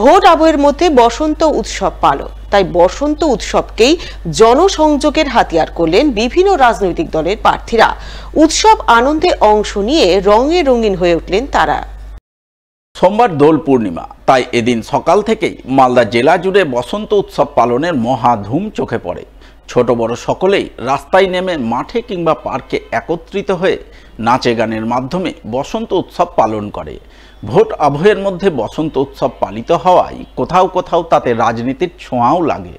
Vote আবহের মধ্যে বসন্ত উৎসব পালন, তাই বসন্ত উৎসবকেই জনসংযোগের হাতিয়ার করলেন বিভিন্ন রাজনৈতিক দলের প্রার্থীরা। উৎসব আনন্দে অংশ নিয়ে রঙে রঙিন হয়ে উঠলেন তারা। সোমবার দোল পূর্ণিমা, তাই এদিন সকাল থেকেই মালদা জেলা জুড়ে বসন্ত উৎসব পালনের মহাধুম চোখে পড়ে। ছোট বড় সকলেই রাস্তায় নেমে মাঠে কিংবা পার্কে একত্রিত হয়ে নাচে গানের মাধ্যমে বসন্ত উৎসব পালন করে। ভোট আবহের মধ্যে বসন্ত উৎসব পালিত হওয়ায় কোথাও কোথাও তাতে রাজনীতির ছোঁয়াও লাগে।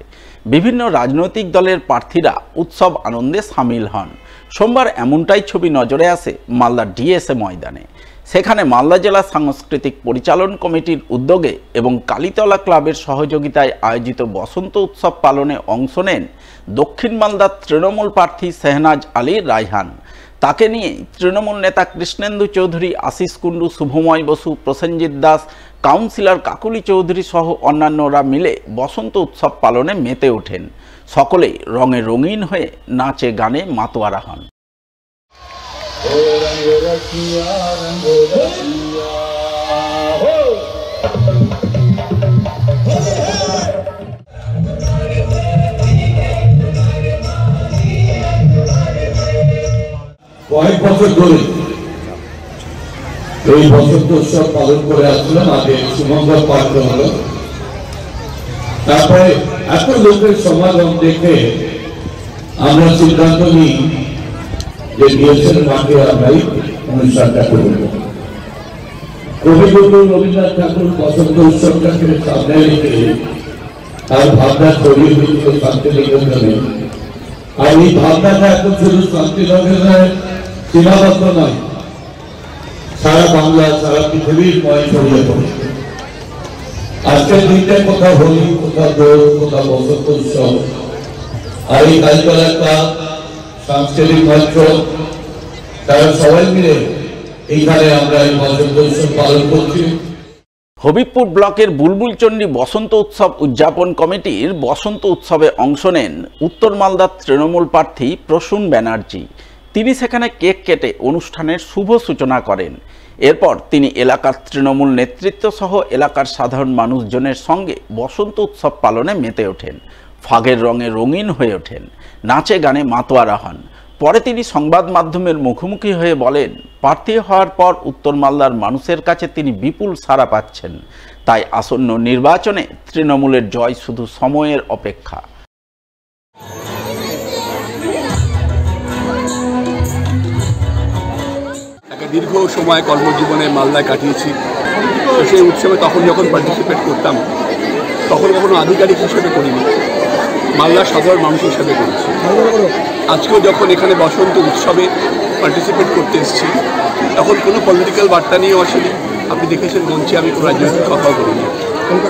বিভিন্ন রাজনৈতিক দলের প্রার্থীরা উৎসব আনন্দে সামিল হন। সোমবার এমনটাই ছবি নজরে আসে মালদা ডিএসএ ময়দানে। সেখানে মালদা জেলা সাংস্কৃতিক পরিচালন কমিটির উদ্যোগে এবং কালীতলা ক্লাবের সহযোগিতায় আয়োজিত বসন্ত উৎসব পালনে অংশ নেন দক্ষিণ মালদার তৃণমূল প্রার্থী শেহনাজ আলী রায়হান। তাকে নিয়ে তৃণমূল নেতা কৃষ্ণেন্দু চৌধুরী, আশিস কুণ্ডু, শুভময় বসু, প্রসেনজিৎ দাস, কাউন্সিলর কাকুলি চৌধুরী সহ অন্যান্যরা মিলে বসন্ত উৎসব পালনে মেতে ওঠেন। সকলেই রঙে রঙিন হয়ে নাচে গানে মাতোয়ারা হন। কয়েক বছর ধরে এই বসন্ত উৎসব পালন করে আসছিলাম। আগে সুমঙ্গল পার্কে হলো, তারপরে এত লোকের সমাগম দেখে আমরা সিদ্ধান্ত নিই যে ডিএসএর মাঠে আমরাই অনুষ্ঠানটা করব। কবিগুরু রবীন্দ্রনাথ ঠাকুর বসন্ত উৎসবটাকে সামনে রেখে তার ভাবনা ছড়িয়ে দিয়েছিল শান্তিনিকেতনে। আর এই ভাবনাটা এখন শুধু শান্তিনিকেতনে সীমাবদ্ধ নয়, সারা বাংলা, সারা পৃথিবীর ময় ছড়িয়ে পড়ে। আজকের দিনটা কোথাও হোলি, কোথাও দোল, কোথাও বসন্ত উৎসব। আর এই কালীতলা ক্লাব, সাংস্কৃতিক মঞ্চ, তারা সবাই মিলে এইখানে আমরা এই বসন্ত উৎসব পালন করছি। হবিবপুর ব্লকের বুলবুলচন্ডী বসন্ত উৎসব উদযাপন কমিটির বসন্ত উৎসবে অংশ নেন উত্তর মালদার তৃণমূল প্রার্থী প্রসূন ব্যানার্জি। তিনি সেখানে কেক কেটে অনুষ্ঠানের শুভ সূচনা করেন। এরপর তিনি এলাকার তৃণমূল নেতৃত্ব সহ এলাকার সাধারণ মানুষজনের সঙ্গে বসন্ত উৎসব পালনে মেতে ওঠেন। ফাগের রঙে রঙিন হয়ে ওঠেন, নাচে গানে মাতোয়ারা হন। পরে তিনি সংবাদ মাধ্যমের মুখোমুখি হয়ে বলেন, প্রার্থী হওয়ার পর উত্তর মালদার মানুষের কাছে তিনি বিপুল সাড়া পাচ্ছেন। তাই আসন্ন নির্বাচনে তৃণমূলের জয় শুধু সময়ের অপেক্ষা। দীর্ঘ সময় কর্মজীবনে মালদায় কাটিয়েছি। সেই উৎসবে তখন যখন পার্টিসিপেট করতাম তখন কখনো আধিকারিক হিসেবে করিনি, মালদার সাধারণ মানুষ হিসেবে করেছি। আজকেও যখন এখানে বসন্ত উৎসবে পার্টিসিপেট করতে এসেছি তখন কোনো পলিটিক্যাল বার্তা নিয়েও আসেনি। আপনি দেখেছেন মঞ্চে আমি কোনো রাজনৈতিক কথাও বলিনি।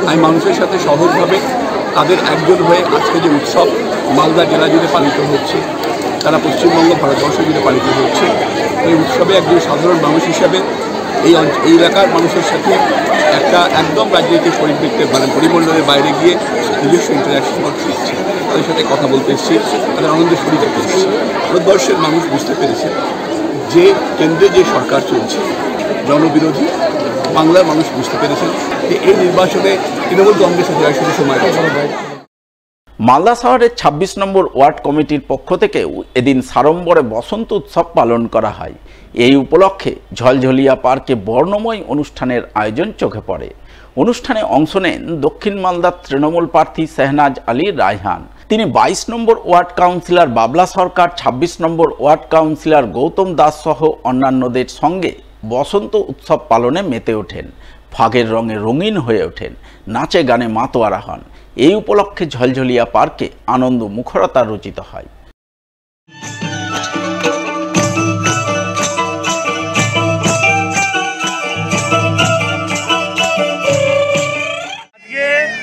আমি মানুষের সাথে সহজভাবে তাদের একজন হয়ে আজকে যে উৎসব মালদা জেলা জুড়ে পালিত হচ্ছে, তারা পশ্চিমবঙ্গ, ভারতবর্ষ জুড়ে পালিত হচ্ছে, এই উৎসবে একজন সাধারণ মানুষ হিসেবে এই এলাকার মানুষের সাথে একটা একদম রাজনৈতিক পরিপ্রেক্ষিতে পরিমণ্ডলের বাইরে গিয়ে নিজস্ব ইন্টারাকশন করতে এসেছি, তাদের সাথে কথা বলতে এসেছি, তাদের আনন্দের শরীর দেখতে এসেছি। ভারতবর্ষের মানুষ বুঝতে পেরেছে যে কেন্দ্রে যে সরকার চলছে জনবিরোধী, বাংলার মানুষ বুঝতে পেরেছেন যে এই নির্বাচনে তৃণমূল কংগ্রেসের জয় শুধু সময় পাবে। মালদা শহরের ২৬ নম্বর ওয়ার্ড কমিটির পক্ষ থেকেও এদিন সাড়ম্বরে বসন্ত উৎসব পালন করা হয়। এই উপলক্ষে ঝলঝলিয়া পার্কে বর্ণময় অনুষ্ঠানের আয়োজন চোখে পড়ে। অনুষ্ঠানে অংশ নেন দক্ষিণ মালদার তৃণমূল প্রার্থী শেহনাজ আলী রায়হান। তিনি ২২ নম্বর ওয়ার্ড কাউন্সিলর বাবলা সরকার, ২৬ নম্বর ওয়ার্ড কাউন্সিলর গৌতম দাস সহ অন্যান্যদের সঙ্গে বসন্ত উৎসব পালনে মেতে ওঠেন। ফাগের রঙে রঙিন হয়ে ওঠেন, নাচে গানে মাতোয়ারা হন। এই উপলক্ষে ঝলঝলিয়া পার্কে আনন্দ মুখরতা রচিত হয়।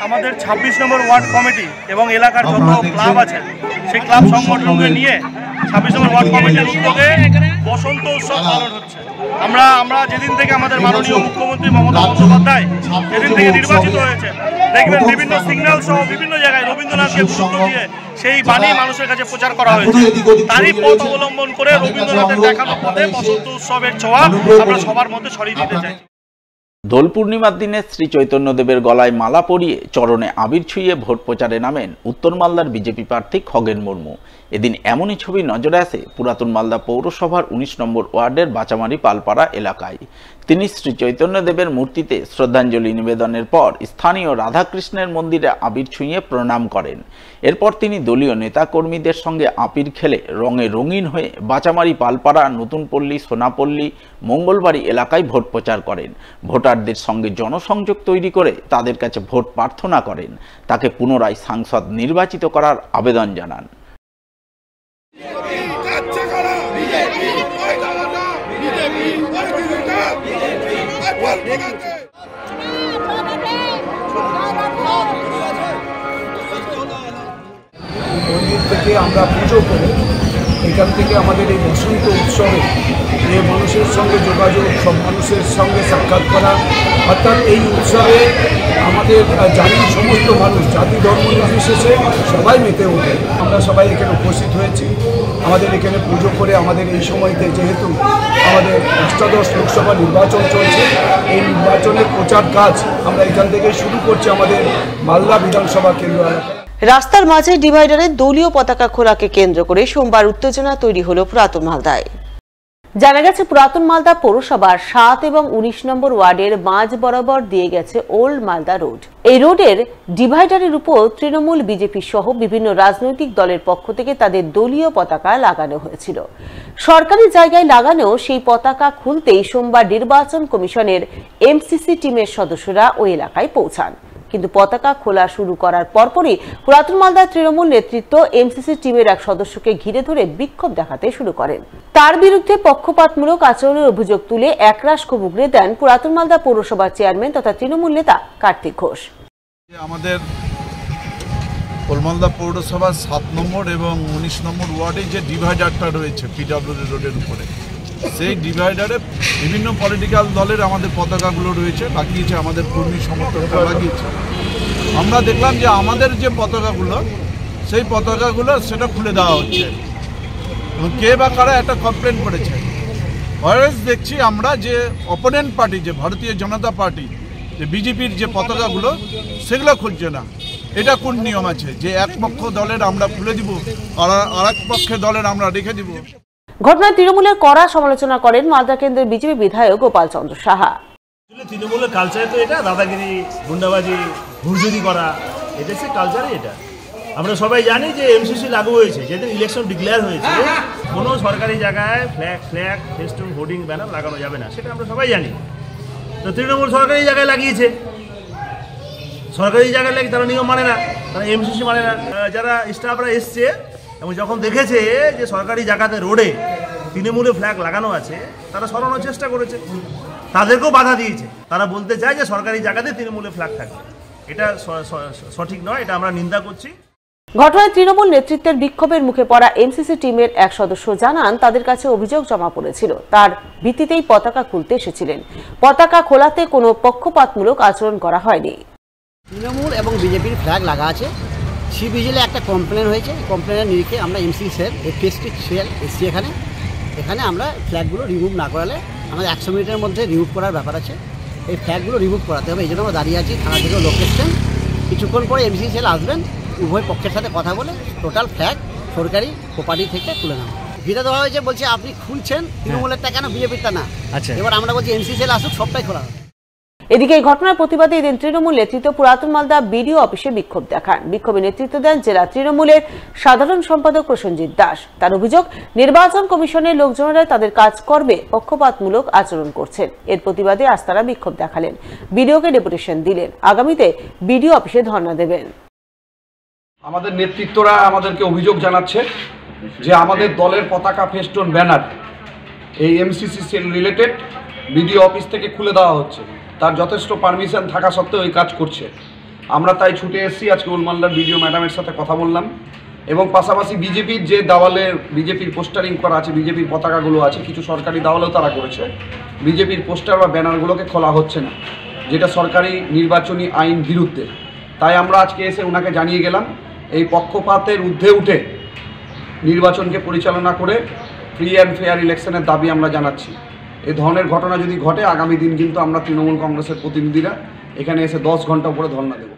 আমাদের ২৬ নম্বর ওয়ার্ড কমিটি এবং এলাকার যত ক্লাব আছে সেই ক্লাব সংগঠনকে নিয়ে ২৬ নম্বর ওয়ার্ড কমিটির উদ্যোগে বসন্ত উৎসব পালন হচ্ছে। আমরা যেদিন থেকে আমাদের মাননীয় মুখ্যমন্ত্রী মমতা বন্দ্যোপাধ্যায় যেদিন থেকে নির্বাচিত হয়েছে, দেখবেন বিভিন্ন সিগন্যাল সহ বিভিন্ন জায়গায় রবীন্দ্রনাথকে গুরুত্ব দিয়ে সেই বাণী মানুষের কাছে প্রচার করা হয়েছে। তারই পথ অবলম্বন করে রবীন্দ্রনাথের দেখানো পথে বসন্ত উৎসবের ছোঁয়া আমরা সবার মধ্যে ছড়িয়ে দিতে চাই। দোল পূর্ণিমার দিনে শ্রী চৈতন্যদেবের গলায় মালা পরিয়ে চরণে আবির ছুঁয়ে ভোট প্রচারে নামেন উত্তর মালদার বিজেপি প্রার্থী খগেন মুর্মু। এদিন এমনই ছবি নজরে আসে পুরাতন মালদা পৌরসভার 19 নম্বর ওয়ার্ডের বাচামারি পালপাড়া এলাকায়। তিনি শ্রী চৈতন্যদেবের মূর্তিতে শ্রদ্ধাঞ্জলি নিবেদনের পর স্থানীয় রাধাকৃষ্ণের মন্দিরে আবির ছুঁয়ে প্রণাম করেন। এরপর তিনি দলীয় নেতাকর্মীদের সঙ্গে আবির খেলে রঙে রঙিন হয়ে বাচামারি পালপাড়া, নতুনপল্লী, সোনাপল্লী, মঙ্গলবাড়ি এলাকায় ভোট প্রচার করেন। ভোটারদের সঙ্গে জনসংযোগ তৈরি করে তাদের কাছে ভোট প্রার্থনা করেন। তাকে পুনরায় সাংসদ নির্বাচিত করার আবেদন জানান। মন্দির থেকে আমরা পুজো করি, এখান থেকে আমাদের এই বসন্ত উৎসবে যে মানুষের সঙ্গে যোগাযোগ, সব মানুষের সঙ্গে সাক্ষাৎ করা, অর্থাৎ এই উৎসবে আমাদের জানি সমস্ত মানুষ জাতি ধর্ম নির্বিশেষে সবাই মেতে ওঠে। আমরা সবাই এখানে উপস্থিত হয়েছি আমাদের এখানে পুজো করে। আমাদের এই সময়তে যেহেতু আমাদের অষ্টাদশ লোকসভা নির্বাচন চলছে, এই নির্বাচনের প্রচার কাজ আমরা এখান থেকে শুরু করছি আমাদের মালদা বিধানসভা কেন্দ্র এলাকায়। রাস্তার মাঝে ডিভাইডারে দলীয় পতাকা খোলাকে কেন্দ্র করে সোমবার উত্তেজনা তৈরি হলো পুরাতন মালদায়। জানা গেছে পুরাতন মালদা পৌরসভার 7 এবং 19 নম্বর ওয়ার্ডের মাঝ বরাবর দিয়ে গেছে ওল্ড মালদা রোড। এই রোডের ডিভাইডারের উপর তৃণমূল, বিজেপি সহ বিভিন্ন রাজনৈতিক দলের পক্ষ থেকে তাদের দলীয় পতাকা লাগানো হয়েছিল। সরকারি জায়গায় লাগানো সেই পতাকা খুলতেই সোমবার নির্বাচন কমিশনের এমসিসি টিমের সদস্যরা ওই এলাকায় পৌঁছান। কিন্তু পতাকা খোলা শুরু করার পরপরই পুরাতন মালদার তৃণমূল নেতৃত্ব এমসিসি টিমের এক সদস্যকে ঘিরে ধরে বিক্ষোভ দেখাতে শুরু করেন। তার বিরুদ্ধে পক্ষপাতমূলক আচরণের অভিযোগ তুলে একরাশ ক্ষোভ উগরে দেন পুরাতন মালদা পৌরসভার চেয়ারম্যান তথা তৃণমূল নেতা কার্তিক ঘোষ। আমাদের মালদা পৌরসভার 7 নম্বর এবং 19 নম্বর ওয়ার্ডে যে ডিভাইডারটা রয়েছে পিডব্লিউডি রোডের উপরে, সেই ডিভাইডারে বিভিন্ন পলিটিক্যাল দলের আমাদের পতাকাগুলো রয়েছে, লাগিয়েছে, আমাদের কর্মী সমর্থকরা লাগিয়েছে। আমরা দেখলাম যে আমাদের যে পতাকাগুলো, সেই পতাকাগুলো সেটা খুলে দেওয়া হচ্ছে এবং কে বা কারা একটা কমপ্লেন করেছে। ওয়ারেস দেখছি আমরা যে অপোনেন্ট পার্টি, যে ভারতীয় জনতা পার্টি, যে বিজেপির যে পতাকাগুলো, সেগুলো খুলছে না। এটা কোন নিয়ম আছে যে এক পক্ষ দলের আমরা খুলে দিব আর এক পক্ষের দলের আমরা রেখে দিব? ঘটনায় তৃণমূলের কড়া সমালোচনা করেন মালদা কেন্দ্রের বিজেপি বিধায়ক গোপাল চন্দ্র সাহা। তৃণমূলের কালচারে তো এটা দাদাগিরি, গুন্ডাবাজি, হুড়জুরি করা, এটা সে কালচারে। এটা আমরা সবাই জানি যে এমসিসি লাগু হয়েছে যেদিন ইলেকশন ডিক্লেয়ার হয়েছে, কোনো সরকারি জায়গায় ফ্ল্যাগ, ফেস্টুন, হোর্ডিং, ব্যানার লাগানো যাবে না, সেটা আমরা সবাই জানি। তো তৃণমূল সরকারি জায়গায় লাগিয়েছে, সরকারি জায়গায় লাগিয়ে তারা নিয়ম মানে না, তারা এমসিসি মানে না। যারা স্টাফরা এসছে এবং যখন দেখেছে যে সরকারি জায়গাতে রোডে তৃণমূলের ফ্ল্যাগ লাগানো আছে, তারা সরানোর চেষ্টা করেছে, তাদেরকেও বাধা দিয়েছে। তারা বলতে চায় যে সরকারি জায়গাতে তৃণমূলের ফ্ল্যাগ থাকবে, এটা সঠিক নয়, এটা আমরা নিন্দা করছি। ঘটনায় তৃণমূল নেতৃত্বের বিক্ষোভের মুখে পড়া এমসিসি টিমের এক সদস্য জানান তাদের কাছে অভিযোগ জমা পড়েছিল, তার ভিত্তিতেই পতাকা খুলতে এসেছিলেন। পতাকা খোলাতে কোনো পক্ষপাতমূলক আচরণ করা হয়নি। তৃণমূল এবং বিজেপির ফ্ল্যাগ লাগা আছে, সিভিজিলে একটা কমপ্লেন হয়েছে। কমপ্লেনের নিরিখে আমরা এমসি সেল, এফএসটি সেল এসছি এখানে আমরা ফ্ল্যাগগুলো রিমুভ না করালে আমাদের 100 মিনিটের মধ্যে রিমুভ করার ব্যাপার আছে। এই ফ্ল্যাগগুলো রিমুভ করাতে হবে, এই জন্য আমরা দাঁড়িয়ে আছি। থানা থেকেও লোক এসছেন, কিছুক্ষণ পরে এমসি সেল আসবেন, উভয় পক্ষের সাথে কথা বলে টোটাল ফ্ল্যাগ সরকারি প্রপার্টি থেকে তুলে নেওয়া। ভিড়ে দেওয়া হয়েছে, বলছে আপনি খুলছেন তৃণমূলেরটা কেন, বিজেপিরটা না। এবার আমরা বলছি এমসি সেল আসুক, সবটাই খোলা হবে। এদিকে এই ঘটনার প্রতিবাদে এদিন তৃণমূল নেতৃত্ব পুরাতন মালদা বিডিও অফিসে বিক্ষোভ দেখান। বিক্ষোভে নেতৃত্ব দেন জেলা তৃণমূলের সাধারণ সম্পাদক প্রসেনজিৎ দাস। তার অভিযোগ, নির্বাচন কমিশনের লোকজনেরা তাদের কাজকর্মে পক্ষপাতমূলক আচরণ করছেন। এর প্রতিবাদে আজ তারা বিক্ষোভ দেখালেন, বিডিওকে ডেপুটেশন দিলেন, আগামীতে বিডিও অফিসে ধর্ণা দেবেন। আমাদের নেতৃত্বরা আমাদেরকে অভিযোগ জানাচ্ছে যে আমাদের দলের পতাকা, ফেস্টুন, ব্যানার এই MCC cell related BDO office থেকে খুলে দেওয়া হচ্ছে। তার যথেষ্ট পারমিশন থাকা সত্ত্বেও এই কাজ করছে। আমরা তাই ছুটে এসেছি, আজকে উলমালদার বিডিও ম্যাডামের সাথে কথা বললাম এবং পাশাপাশি বিজেপির যে দাওয়ালে বিজেপির পোস্টারিং করা আছে, বিজেপির পতাকাগুলো আছে, কিছু সরকারি দাওয়ালেও তারা করেছে, বিজেপির পোস্টার বা ব্যানারগুলোকে খোলা হচ্ছে না, যেটা সরকারি নির্বাচনী আইন বিরুদ্ধে। তাই আমরা আজকে এসে ওনাকে জানিয়ে গেলাম, এই পক্ষপাতের ঊর্ধ্বে উঠে নির্বাচনকে পরিচালনা করে ফ্রি অ্যান্ড ফেয়ার ইলেকশনের দাবি আমরা জানাচ্ছি। এই ধরনের ঘটনা যদি ঘটে আগামী দিন কিন্তু আমরা তৃণমূল কংগ্রেসের প্রতিনিধিরা এখানে এসে 10 ঘন্টা উপরে ধর্ণা দেব।